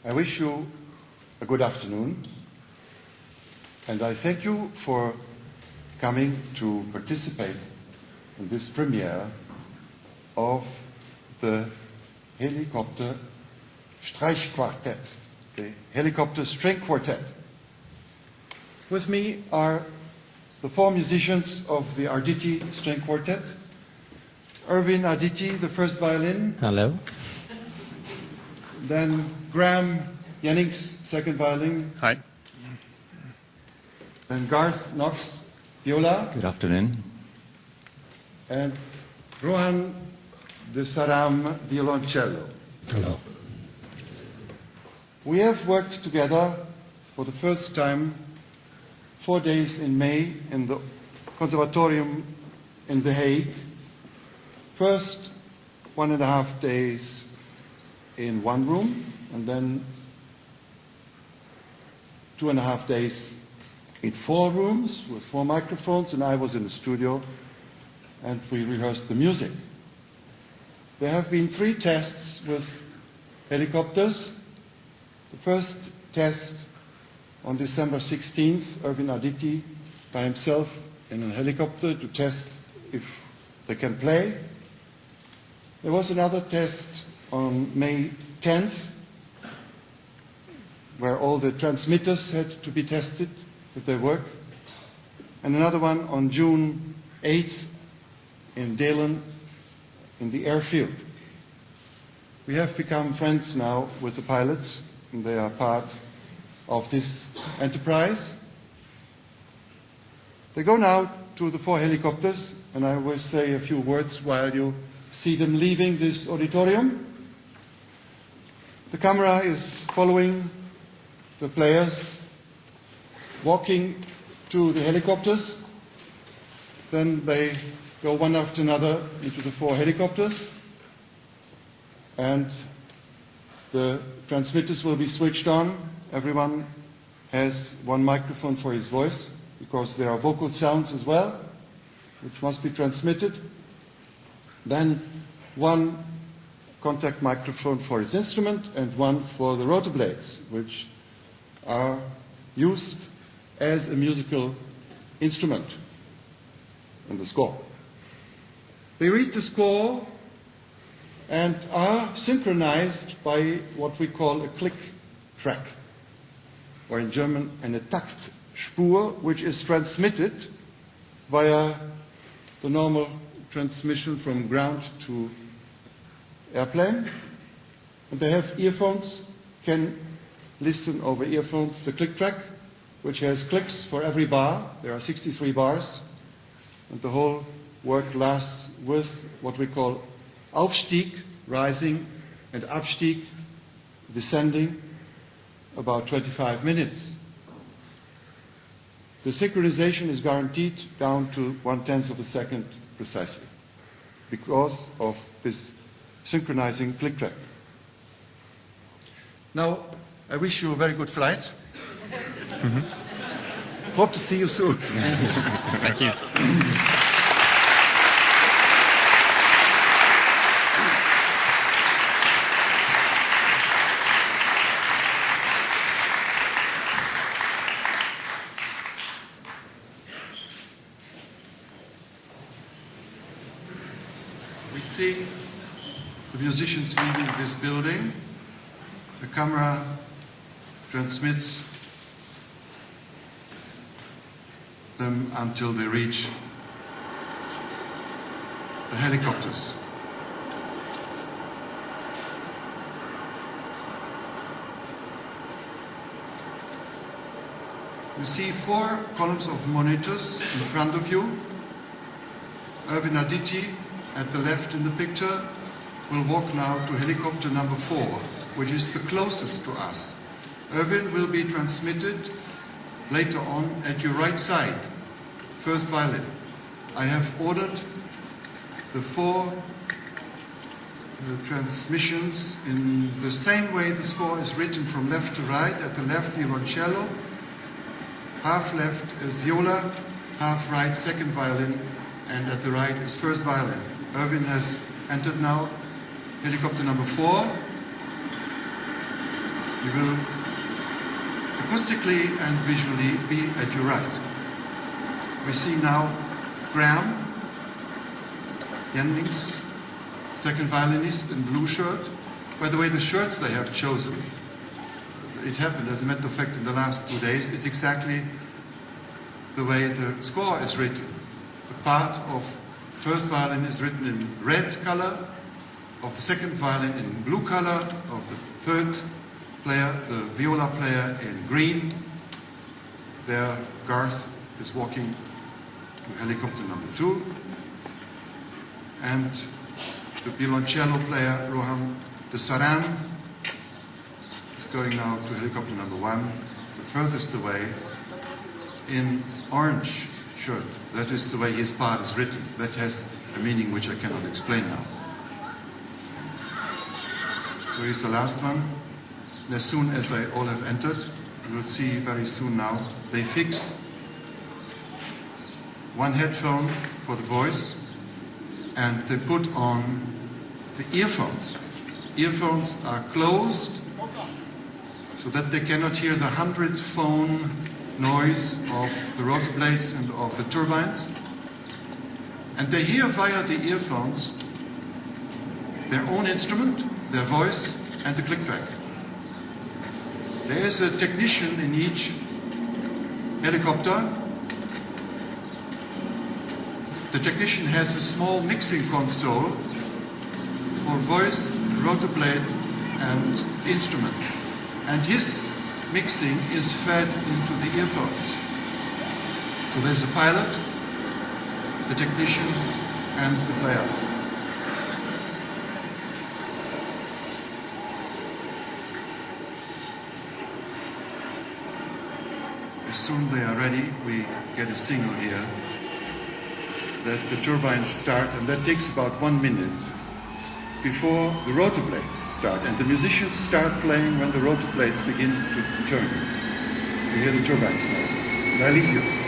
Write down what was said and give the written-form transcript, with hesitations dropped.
I wish you a good afternoon, and I thank you for coming to participate in this premiere of the Helikopter Streichquartett, the Helikopter Streichquartett. With me are the four musicians of the Arditi String Quartet. Erwin Arditi, the first violin. Hello. Then Graham Jennings, second violin. Hi. Then Garth Knox, viola. Good afternoon. And Rohan de Saram, violoncello. Hello. We have worked together for the first time 4 days in May in the Conservatorium in The Hague. First 1.5 days in one room, and then 2.5 days in 4 rooms with 4 microphones, and I was in the studio, and we rehearsed the music. There have been 3 tests with helicopters. The first test on December 16th, Erwin Arditi by himself in a helicopter to test if they can play. There was another test on May 10th, where all the transmitters had to be tested if they work, and another one on June 8th in Dalen in the airfield. We have become friends now with the pilots, and they are part of this enterprise. They go now to the 4 helicopters, and I will say a few words while you see them leaving this auditorium. The camera is following the players, walking to the helicopters. Then they go one after another into the 4 helicopters, and the transmitters will be switched on. Everyone has one microphone for his voice, because there are vocal sounds as well, which must be transmitted. Then one contact microphone for his instrument and one for the rotor blades, which are used as a musical instrument in the score. They read the score and are synchronized by what we call a click track, or in German eine Taktspur, which is transmitted via the normal transmission from ground to airplane. And they have earphones, can listen over earphones the click track, which has clicks for every bar. There are 63 bars, and the whole work lasts with what we call Aufstieg, rising, and Abstieg, descending, about 25 minutes. The synchronization is guaranteed down to 1/10 of a second precisely because of this synchronizing click track. Now, I wish you a very good flight. Hope to see you soon. Thank you. We see the musicians leaving this building. The camera transmits them until they reach the helicopters. You see 4 columns of monitors in front of you. Erwin Arditi, at the left in the picture, will walk now to helicopter number 4, which is the closest to us. Erwin will be transmitted later on at your right side, first violin. I have ordered the 4 transmissions in the same way the score is written from left to right. At the left, violoncello, half left is viola, half right, second violin, and at the right is first violin. Erwin has entered now helicopter number 4. He will acoustically and visually be at your right. We see now Graham, Jennings, second violinist in blue shirt. By the way, the shirts they have chosen, it happened as a matter of fact in the last 2 days, is exactly the way the score is written. The part of first violin is written in red color, of the second violin in blue color, of the third player, the viola player, in green. There Garth is walking to helicopter number 2, and the violoncello player Rohan de Saran is going now to helicopter number 1, the furthest away, in orange shirt. That is the way his part is written. That has a meaning which I cannot explain now. So here's the last one. And as soon as they all have entered, you will see very soon now, they fix one headphone for the voice and they put on the earphones. Earphones are closed so that they cannot hear the 100-phone noise of the rotor blades and of the turbines. And they hear via the earphones their own instrument, their voice, and the click track. There is a technician in each helicopter. The technician has a small mixing console for voice, rotor blade, and instrument. And his mixing is fed into the earphones. So there's a pilot, the technician, and the player. As soon as they are ready, we get a signal here that the turbines start, and that takes about 1 minute before the rotor blades start. And the musicians start playing when the rotor blades begin to turn. You hear the turbines now. And I leave you.